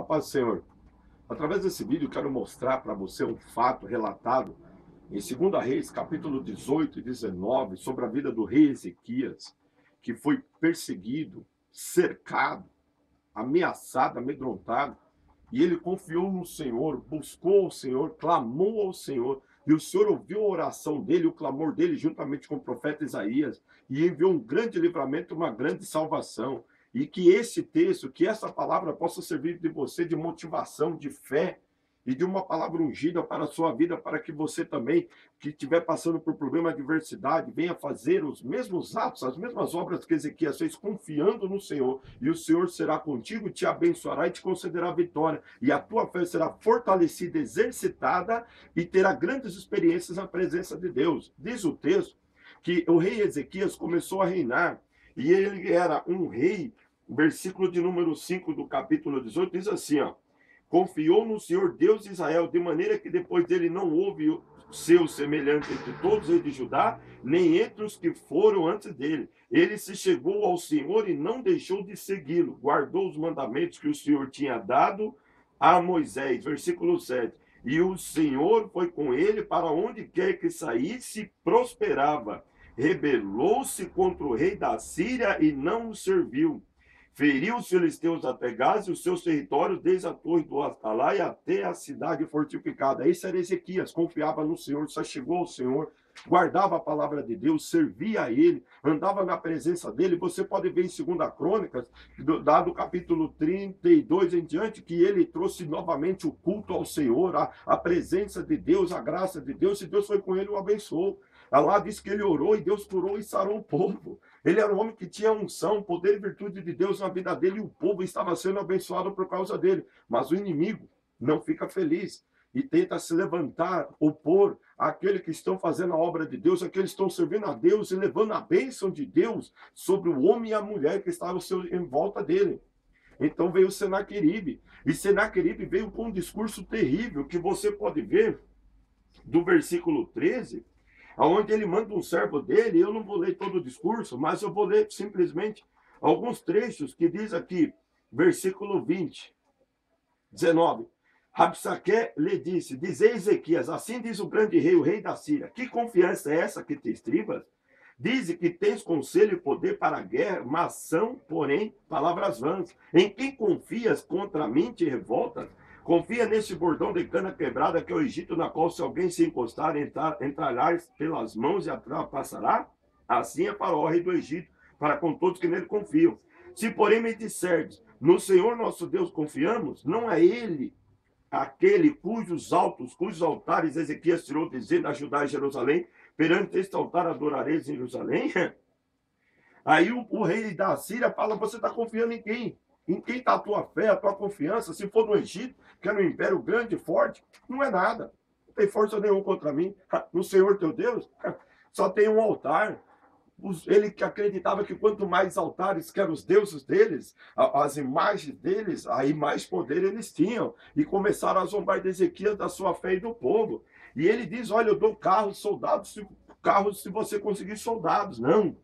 paz do Senhor. Através desse vídeo eu quero mostrar para você um fato relatado em 2 Reis, capítulo 18 e 19, sobre a vida do rei Ezequias, que foi perseguido, cercado, ameaçado, amedrontado, e ele confiou no Senhor, buscou o Senhor, clamou ao Senhor, e o Senhor ouviu a oração dele, o clamor dele, juntamente com o profeta Isaías, e enviou um grande livramento, uma grande salvação. E que esse texto, que essa palavra possa servir de você de motivação, de fé, e de uma palavra ungida para a sua vida, para que você também, que estiver passando por problema de adversidade, venha fazer os mesmos atos, as mesmas obras que Ezequias fez, confiando no Senhor, e o Senhor será contigo, te abençoará e te concederá vitória, e a tua fé será fortalecida, exercitada, e terá grandes experiências na presença de Deus. Diz o texto que o rei Ezequias começou a reinar, e ele era um rei. O versículo de número 5 do capítulo 18 diz assim, ó: confiou no Senhor Deus de Israel, de maneira que depois dele não houve seu semelhante entre todos os reis de Judá, nem entre os que foram antes dele. Ele se chegou ao Senhor e não deixou de segui-lo, guardou os mandamentos que o Senhor tinha dado a Moisés. Versículo 7. E o Senhor foi com ele para onde quer que saísse, prosperava. Rebelou-se contra o rei da Síria e não o serviu. Feriu os filisteus até Gaza e os seus territórios, desde a torre do Astalai até a cidade fortificada. Esse era Ezequias, confiava no Senhor, só chegou ao Senhor, guardava a palavra de Deus, servia a ele, andava na presença dele. Você pode ver em 2 Crônicas, dado o capítulo 32 em diante, que ele trouxe novamente o culto ao Senhor, a presença de Deus, a graça de Deus, e Deus foi com ele e o abençoou. Lá diz que ele orou e Deus curou e sarou o povo. Ele era um homem que tinha unção, poder e virtude de Deus na vida dele, e o povo estava sendo abençoado por causa dele. Mas o inimigo não fica feliz e tenta se levantar, opor aqueles que estão fazendo a obra de Deus, aqueles que estão servindo a Deus e levando a bênção de Deus sobre o homem e a mulher que estavam em volta dele. Então veio Senaqueribe, e Senaqueribe veio com um discurso terrível, que você pode ver do versículo 13, onde ele manda um servo dele. Eu não vou ler todo o discurso, mas eu vou ler simplesmente alguns trechos que diz aqui, versículo 20, 19. Rabsaque lhe disse: dizei Ezequias, assim diz o grande rei, o rei da Síria, que confiança é essa que te estribas? Dize que tens conselho e poder para a guerra, mas são, porém, palavras vãs. Em quem confias contra mim te revoltas? Confia nesse bordão de cana quebrada que é o Egito, na qual se alguém se encostar, entrarás pelas mãos e passará? Assim é para o rei do Egito, para com todos que nele confiam. Se porém me disserdes, no Senhor nosso Deus confiamos, não é ele aquele cujos altares Ezequias tirou, dizendo a Judá e Jerusalém, perante este altar adorareis em Jerusalém? Aí o rei da Síria fala: você está confiando em quem? Em quem está a tua fé, a tua confiança? Se for no Egito, que era um império grande e forte, não é nada. Não tem força nenhuma contra mim. No Senhor teu Deus, só tem um altar. Ele que acreditava que quanto mais altares, que eram os deuses deles, as imagens deles, aí mais poder eles tinham. E começaram a zombar de Ezequias, da sua fé e do povo. E ele diz: olha, eu dou carros, carros se você conseguir soldados. Não,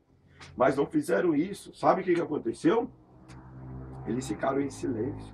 mas não fizeram isso. Sabe o que aconteceu? Eles ficaram em silêncio.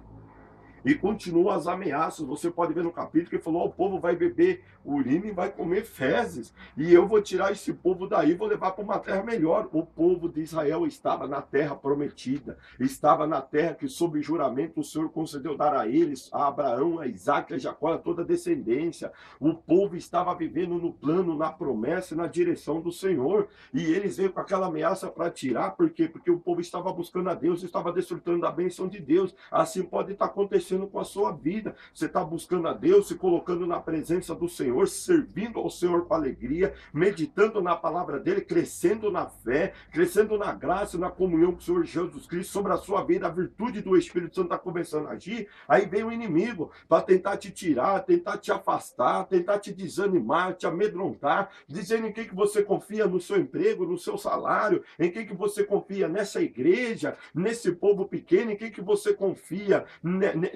E continuam as ameaças. Você pode ver no capítulo que ele falou: o povo vai beber urina e vai comer fezes, e eu vou tirar esse povo daí e vou levar para uma terra melhor. O povo de Israel estava na terra prometida, estava na terra que sob juramento o Senhor concedeu dar a eles, a Abraão, a Isaac, a Jacó, a toda a descendência. O povo estava vivendo no plano, na promessa e na direção do Senhor, e eles veio com aquela ameaça para tirar. Por quê? Porque o povo estava buscando a Deus, estava desfrutando da bênção de Deus. Assim pode estar acontecendo com a sua vida. Você está buscando a Deus, se colocando na presença do Senhor, servindo ao Senhor com alegria, meditando na palavra dele, crescendo na fé, crescendo na graça, na comunhão com o Senhor Jesus Cristo. Sobre a sua vida, a virtude do Espírito Santo está começando a agir. Aí vem o inimigo para tentar te tirar, tentar te afastar, tentar te desanimar, te amedrontar, dizendo em quem que você confia: no seu emprego, no seu salário, em quem que você confia, nessa igreja, nesse povo pequeno, em quem que você confia,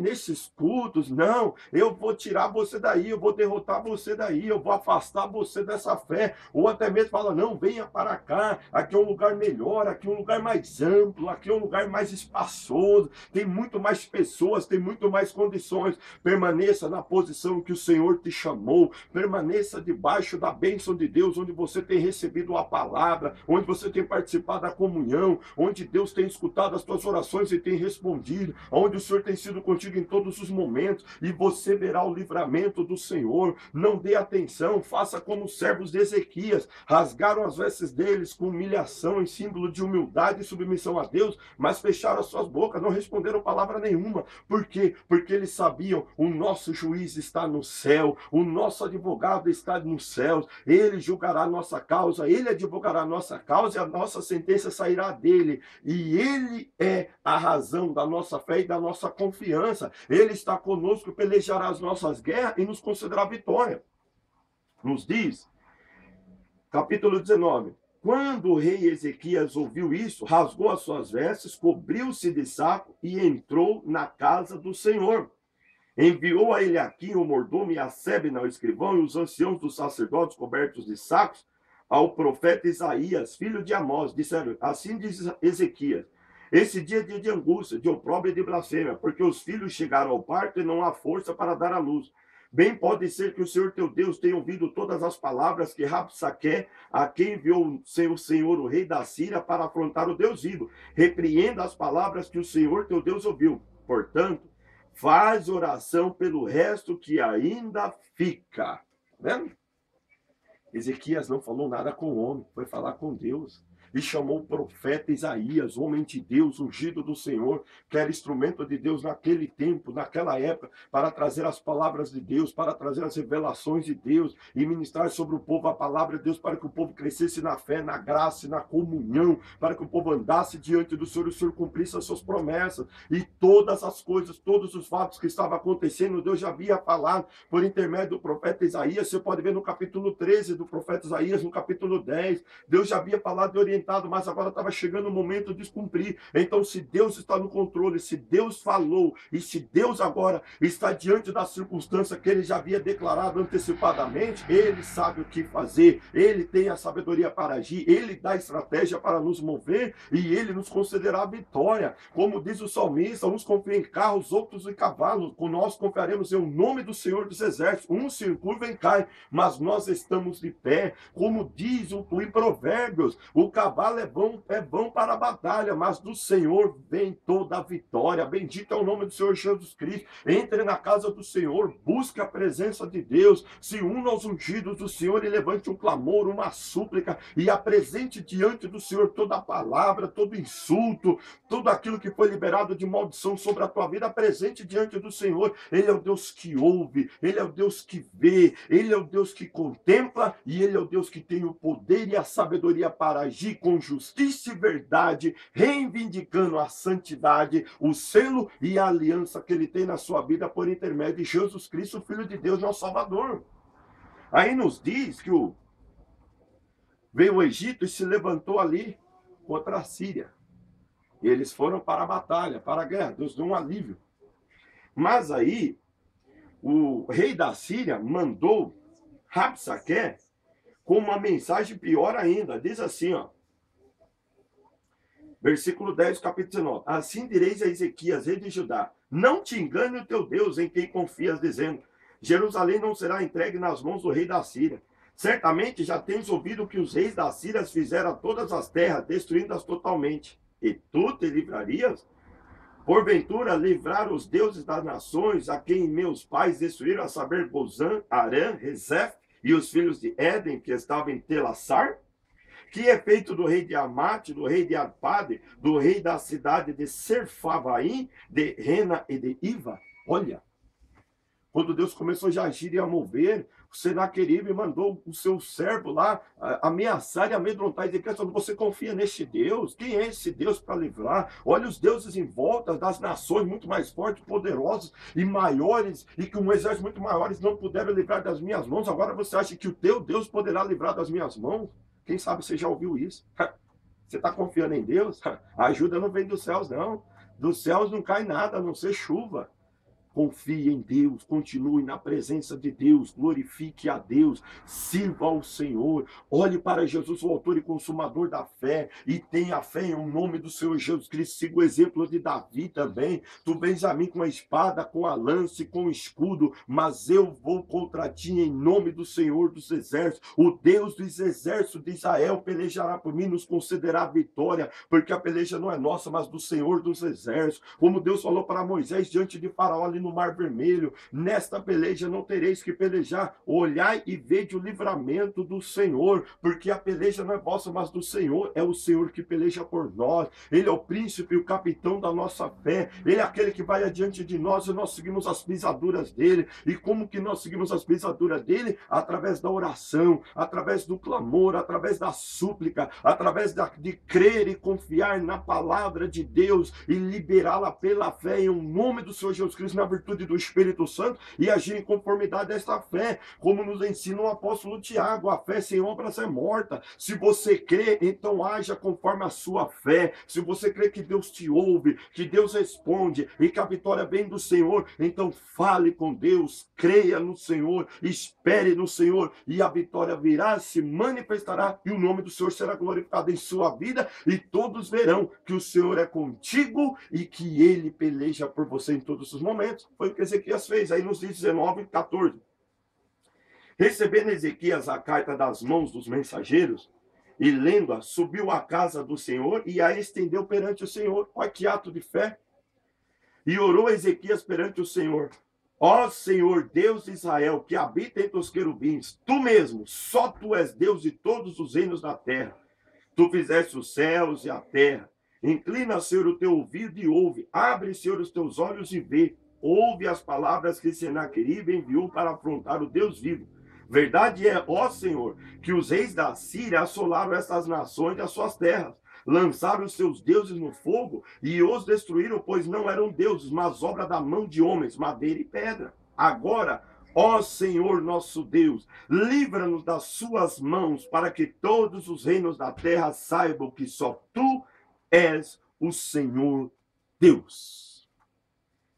nesses cultos, não, eu vou tirar você daí, eu vou derrotar você daí, eu vou afastar você dessa fé, ou até mesmo fala, não, venha para cá, aqui é um lugar melhor, aqui é um lugar mais amplo, aqui é um lugar mais espaçoso, tem muito mais pessoas, tem muito mais condições. Permaneça na posição que o Senhor te chamou, permaneça debaixo da bênção de Deus, onde você tem recebido a palavra, onde você tem participado da comunhão, onde Deus tem escutado as tuas orações e tem respondido, onde o Senhor tem sido contigo em todos os momentos, e você verá o livramento do Senhor. Não dê atenção, faça como os servos de Ezequias, rasgaram as vestes deles com humilhação, em símbolo de humildade e submissão a Deus, mas fecharam as suas bocas, não responderam palavra nenhuma. Por quê? Porque eles sabiam, o nosso juiz está no céu, o nosso advogado está nos céus, ele julgará a nossa causa, ele advogará a nossa causa e a nossa sentença sairá dele. E ele é a razão da nossa fé e da nossa confiança. Ele está conosco, pelejará as nossas guerras e nos concederá vitória. Nos diz, capítulo 19, quando o rei Ezequias ouviu isso, rasgou as suas vestes, cobriu-se de saco e entrou na casa do Senhor. Enviou a Eliaquim, o mordomo, e a Sebna, o escrivão, e os anciãos dos sacerdotes cobertos de sacos, ao profeta Isaías, filho de Amós. Disseram, assim diz Ezequias, esse dia é dia de angústia, de opróbrio e de blasfêmia, porque os filhos chegaram ao parto e não há força para dar à luz. Bem pode ser que o Senhor teu Deus tenha ouvido todas as palavras que Rabsaque, a quem enviou o Senhor, o rei da Síria, para afrontar o Deus vivo. Repreenda as palavras que o Senhor teu Deus ouviu. Portanto, faz oração pelo resto que ainda fica. Tá vendo? Ezequias não falou nada com o homem, foi falar com Deus. E chamou o profeta Isaías, homem de Deus, ungido do Senhor, que era instrumento de Deus naquele tempo, naquela época, para trazer as palavras de Deus, para trazer as revelações de Deus e ministrar sobre o povo a palavra de Deus, para que o povo crescesse na fé, na graça e na comunhão, para que o povo andasse diante do Senhor e o Senhor cumprisse as suas promessas. E todas as coisas, todos os fatos que estavam acontecendo, Deus já havia falado por intermédio do profeta Isaías. Você pode ver no capítulo 13 do profeta Isaías, no capítulo 10, Deus já havia falado e orientado, mas agora estava chegando o momento de cumprir. Então, se Deus está no controle, se Deus falou, e se Deus agora está diante da circunstância que ele já havia declarado antecipadamente, ele sabe o que fazer, ele tem a sabedoria para agir, ele dá estratégia para nos mover, e ele nos concederá a vitória. Como diz o salmista, uns confiam em carros, outros em cavalos, nós confiaremos em nome do Senhor dos Exércitos. Uns se curvam e caem, mas nós estamos de pé. Como diz em Provérbios, o cavalo é bom para a batalha, mas do Senhor vem toda a vitória. Bendito é o nome do Senhor Jesus Cristo. Entre na casa do Senhor, busque a presença de Deus, se una aos ungidos do Senhor e levante um clamor, uma súplica, e apresente diante do Senhor toda a palavra, todo insulto, tudo aquilo que foi liberado de maldição sobre a tua vida. Apresente diante do Senhor. Ele é o Deus que ouve, ele é o Deus que vê, ele é o Deus que contempla, e ele é o Deus que tem o poder e a sabedoria para agir com justiça e verdade, reivindicando a santidade, o selo e a aliança que ele tem na sua vida por intermédio de Jesus Cristo, Filho de Deus, nosso Salvador. Aí nos diz que veio o Egito e se levantou ali contra a Síria. E eles foram para a batalha, para a guerra. Deus deu um alívio. Mas aí, o rei da Síria mandou Rabsaque com uma mensagem pior ainda. Diz assim, ó. Versículo 10, capítulo 19. Assim direis a Ezequias, rei de Judá, não te engane o teu Deus em quem confias, dizendo, Jerusalém não será entregue nas mãos do rei da Síria. Certamente já tens ouvido que os reis da Síria fizeram a todas as terras, destruindo-as totalmente. E tu te livrarias? Porventura, livrar os deuses das nações, a quem meus pais destruíram, a saber, Gozã, Arã, Rezef e os filhos de Éden, que estavam em Telassar? Que é feito do rei de Amate, do rei de Arpade, do rei da cidade de Serfavaim, de Rena e de Iva? Olha, quando Deus começou a agir e a mover, o Senaqueribe mandou o seu servo lá ameaçar e amedrontar. E dizer, você confia neste Deus? Quem é esse Deus para livrar? Olha os deuses em volta das nações muito mais fortes, poderosos e maiores, e que um exército muito maiores não puderam livrar das minhas mãos. Agora você acha que o teu Deus poderá livrar das minhas mãos? Quem sabe você já ouviu isso? Você está confiando em Deus? A ajuda não vem dos céus, não. Dos céus não cai nada, a não ser chuva. confie em Deus, continue na presença de Deus, glorifique a Deus, sirva ao Senhor, olhe para Jesus, o autor e consumador da fé, e tenha fé em nome do Senhor Jesus Cristo. Siga o exemplo de Davi também. Tu vens a mim com a espada, com a lança e com o escudo, mas eu vou contra ti em nome do Senhor dos exércitos. O Deus dos exércitos de Israel pelejará por mim, nos concederá a vitória, porque a peleja não é nossa, mas do Senhor dos exércitos. Como Deus falou para Moisés diante de Faraó ali no Mar Vermelho, nesta peleja não tereis que pelejar, olhai e vede o livramento do Senhor, porque a peleja não é vossa, mas do Senhor. É o Senhor que peleja por nós. Ele é o príncipe e o capitão da nossa fé. Ele é aquele que vai adiante de nós e nós seguimos as pisaduras dele. E como que nós seguimos as pisaduras dele? Através da oração, através do clamor, através da súplica, através de crer e confiar na palavra de Deus e liberá-la pela fé em nome do Senhor Jesus Cristo, na virtude do Espírito Santo, e agir em conformidade a esta fé, como nos ensina o apóstolo Tiago. A fé sem obras é morta. Se você crê, então haja conforme a sua fé. Se você crê que Deus te ouve, que Deus responde e que a vitória vem do Senhor, então fale com Deus, creia no Senhor, espere no Senhor, e a vitória virá, se manifestará, e o nome do Senhor será glorificado em sua vida, e todos verão que o Senhor é contigo e que ele peleja por você em todos os momentos. Foi o que Ezequias fez aí nos dias 19 e 14. Recebendo Ezequias a carta das mãos dos mensageiros e lendo-a, subiu à casa do Senhor e a estendeu perante o Senhor. Olha que ato de fé! E orou Ezequias perante o Senhor: ó Senhor, Deus de Israel, que habita entre os querubins, tu mesmo, só tu és Deus de todos os reinos da terra. Tu fizeste os céus e a terra. Inclina, Senhor, o teu ouvido e ouve. Abre, Senhor, os teus olhos e vê. Ouve as palavras que Senaqueribe enviou para afrontar o Deus vivo. Verdade é, ó Senhor, que os reis da Síria assolaram estas nações e as suas terras. Lançaram os seus deuses no fogo e os destruíram, pois não eram deuses, mas obra da mão de homens, madeira e pedra. Agora, ó Senhor nosso Deus, livra-nos das suas mãos, para que todos os reinos da terra saibam que só tu és o Senhor Deus.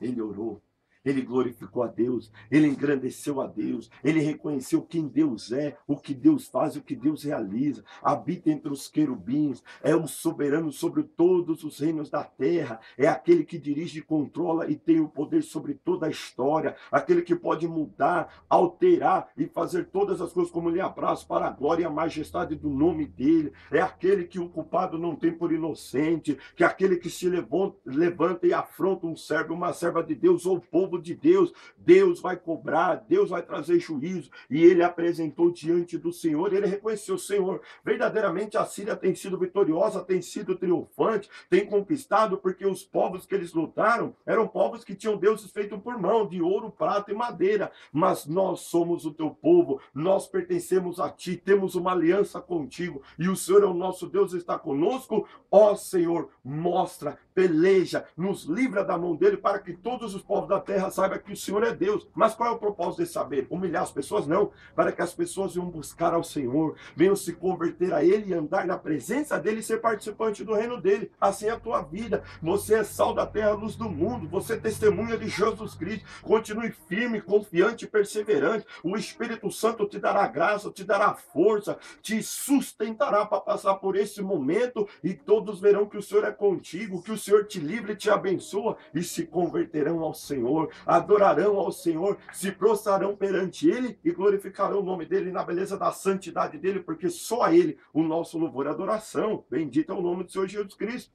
Ele orou. Ele glorificou a Deus, ele engrandeceu a Deus, ele reconheceu quem Deus é, o que Deus faz, o que Deus realiza. Habita entre os querubins, é o soberano sobre todos os reinos da terra, é aquele que dirige, controla e tem o poder sobre toda a história, aquele que pode mudar, alterar e fazer todas as coisas como lhe apraz para a glória e a majestade do nome dele. É aquele que o culpado não tem por inocente, que é aquele que se levanta e afronta um servo, uma serva de Deus ou o povo de Deus. Deus vai cobrar, Deus vai trazer juízo, e ele apresentou diante do Senhor. Ele reconheceu: Senhor, verdadeiramente a Síria tem sido vitoriosa, tem sido triunfante, tem conquistado, porque os povos que eles lutaram eram povos que tinham deuses feitos por mão, de ouro, prata e madeira, mas nós somos o teu povo, nós pertencemos a ti, temos uma aliança contigo, e o Senhor é o nosso Deus, está conosco. Ó Senhor, mostra, peleja, nos livra da mão dele, para que todos os povos da terra saibam que o Senhor é Deus. Mas qual é o propósito de saber? Humilhar as pessoas? Não. Para que as pessoas venham buscar ao Senhor, venham se converter a ele e andar na presença dele e ser participante do reino dele. Assim é a tua vida. Você é sal da terra, luz do mundo. Você é testemunha de Jesus Cristo. Continue firme, confiante e perseverante. O Espírito Santo te dará graça, te dará força, te sustentará para passar por esse momento, e todos verão que o Senhor é contigo, que o Senhor te livra e te abençoa, e se converterão ao Senhor, adorarão ao Senhor, se prostrarão perante ele e glorificarão o nome dele na beleza da santidade dele, porque só a ele o nosso louvor e adoração. Bendito é o nome do Senhor Jesus Cristo.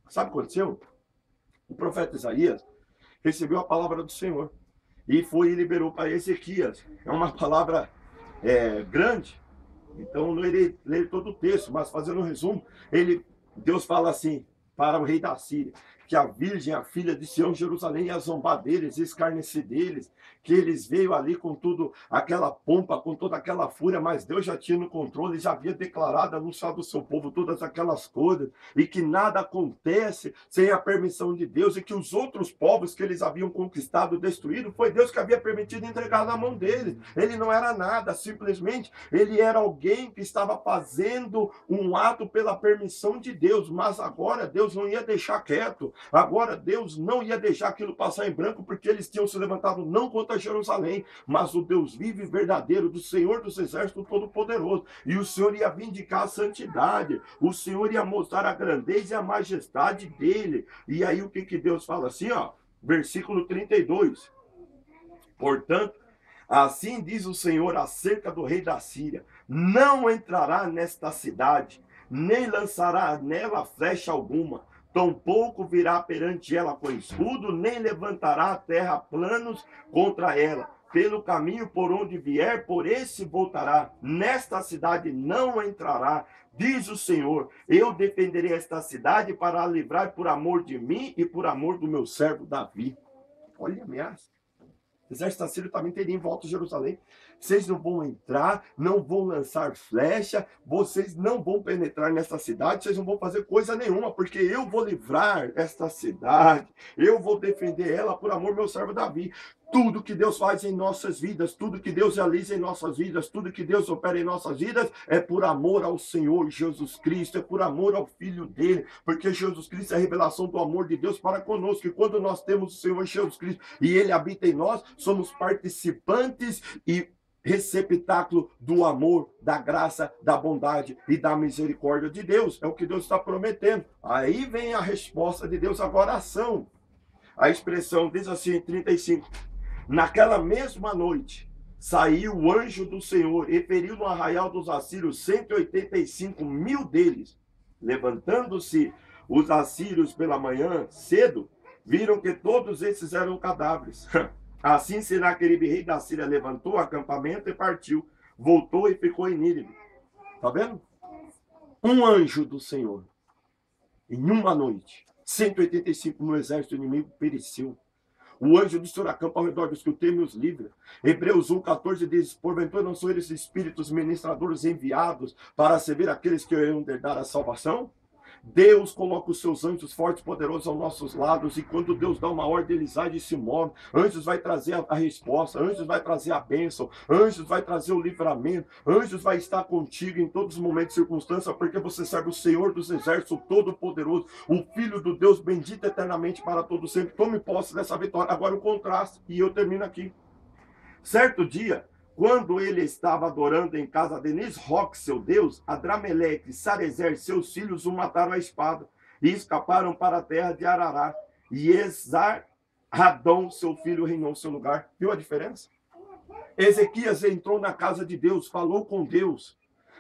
Sabe o que aconteceu? O profeta Isaías recebeu a palavra do Senhor e foi e liberou para Ezequias. É uma palavra grande, então não irei ler todo o texto, mas fazendo um resumo, Deus fala assim para o rei da Síria, que a virgem, a filha de Sião, Jerusalém, ia zombar deles, escarnecer deles, que eles veio ali com tudo, aquela pompa, com toda aquela fúria, mas Deus já tinha no controle, já havia declarado, anunciado ao seu povo todas aquelas coisas, e que nada acontece sem a permissão de Deus, e que os outros povos que eles haviam conquistado, destruído, foi Deus que havia permitido entregar na mão deles. Ele não era nada, simplesmente ele era alguém que estava fazendo um ato pela permissão de Deus, mas agora Deus não ia deixar quieto. Agora, Deus não ia deixar aquilo passar em branco, porque eles tinham se levantado não contra Jerusalém, mas o Deus vivo e verdadeiro, do Senhor dos Exércitos Todo-Poderoso. E o Senhor ia vindicar a santidade, o Senhor ia mostrar a grandeza e a majestade dele. E aí o que Deus fala assim, ó, versículo 32. Portanto, assim diz o Senhor acerca do rei da Síria: não entrará nesta cidade, nem lançará nela flecha alguma, tampouco virá perante ela com escudo, nem levantará a terra planos contra ela. Pelo caminho por onde vier, por esse voltará. Nesta cidade não entrará, diz o Senhor. Eu defenderei esta cidade para a livrar por amor de mim e por amor do meu servo Davi. Olha a ameaça. O exército assírio também teria em volta de Jerusalém. Vocês não vão entrar, não vão lançar flecha, vocês não vão penetrar nessa cidade, vocês não vão fazer coisa nenhuma, porque eu vou livrar esta cidade, eu vou defender ela por amor do meu servo Davi. Tudo que Deus faz em nossas vidas, tudo que Deus realiza em nossas vidas, tudo que Deus opera em nossas vidas, é por amor ao Senhor Jesus Cristo, é por amor ao Filho dele, porque Jesus Cristo é a revelação do amor de Deus para conosco, e quando nós temos o Senhor Jesus Cristo e ele habita em nós, somos participantes e receptáculo do amor, da graça, da bondade e da misericórdia de Deus. É o que Deus está prometendo. Aí vem a resposta de Deus, agora a ação. A expressão diz assim em 35. Naquela mesma noite, saiu o anjo do Senhor e feriu no arraial dos assírios 185.000 deles. Levantando-se os assírios pela manhã, cedo, viram que todos esses eram cadáveres. Assim Senaqueribe, rei da Síria, levantou o acampamento e partiu. Voltou e ficou em Nínive. Está vendo? Um anjo do Senhor, em uma noite, 185 no exército inimigo pereceu. O anjo do Senhor acampa ao redor dos que o temem e os livra. Hebreus 1,14 diz: porventura não são eles espíritos ministradores enviados para servir aqueles que irão herdar a salvação? Deus coloca os seus anjos fortes e poderosos aos nossos lados, e quando Deus dá uma ordem, eles agem e se movem. Anjos vai trazer a resposta, anjos vai trazer a bênção, anjos vai trazer o livramento, anjos vai estar contigo em todos os momentos e circunstâncias, porque você serve o Senhor dos Exércitos Todo-Poderoso, o Filho do Deus bendito eternamente para todo sempre. Tome posse dessa vitória. Agora o contraste, e eu termino aqui. Certo dia, quando ele estava adorando em casa de Nisroque, seu deus, Adrameleque e Sarezer, seus filhos, o mataram à espada e escaparam para a terra de Arará. E Esar-Radom, seu filho, reinou em seu lugar. Viu a diferença? Ezequias entrou na casa de Deus, falou com Deus,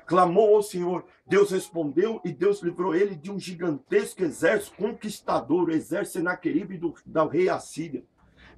clamou ao Senhor. Deus respondeu e Deus livrou ele de um gigantesco exército conquistador, o exército Senaqueribe do rei Assíria.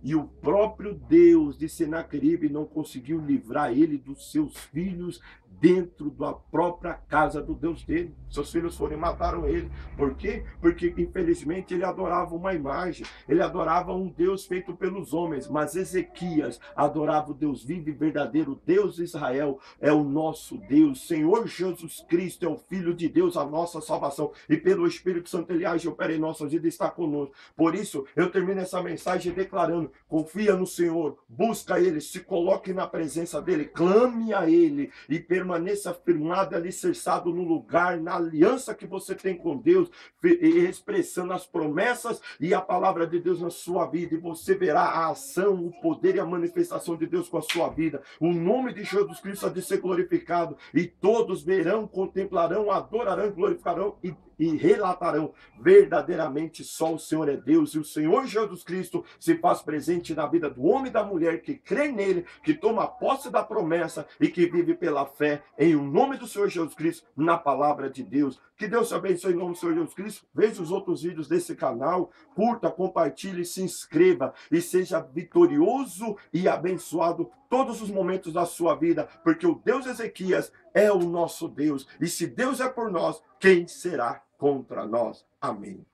E o próprio Deus de Senaqueribe não conseguiu livrar ele dos seus filhos dentro da própria casa do Deus dele. Seus filhos foram e mataram ele. Por quê? Porque, infelizmente, ele adorava uma imagem. Ele adorava um Deus feito pelos homens. Mas Ezequias adorava o Deus vivo e verdadeiro. Deus de Israel é o nosso Deus. Senhor Jesus Cristo é o Filho de Deus, a nossa salvação. E pelo Espírito Santo ele age e opera em nossas vidas e está conosco. Por isso, eu termino essa mensagem declarando: confia no Senhor, busca Ele, se coloque na presença dEle, clame a Ele e permaneça firmado, alicerçado no lugar, na aliança que você tem com Deus, expressando as promessas e a palavra de Deus na sua vida, e você verá a ação, o poder e a manifestação de Deus com a sua vida. O nome de Jesus Cristo há de ser glorificado, e todos verão, contemplarão, adorarão, glorificarão e relatarão verdadeiramente só o Senhor é Deus, e o Senhor Jesus Cristo se faz presente na vida do homem e da mulher que crê nele, que toma posse da promessa e que vive pela fé em o nome do Senhor Jesus Cristo, na palavra de Deus. Que Deus te abençoe em nome do Senhor Jesus Cristo. Veja os outros vídeos desse canal, curta, compartilhe, se inscreva e seja vitorioso e abençoado todos os momentos da sua vida, porque o Deus Ezequias é o nosso Deus, e se Deus é por nós, quem será contra nós? Amém.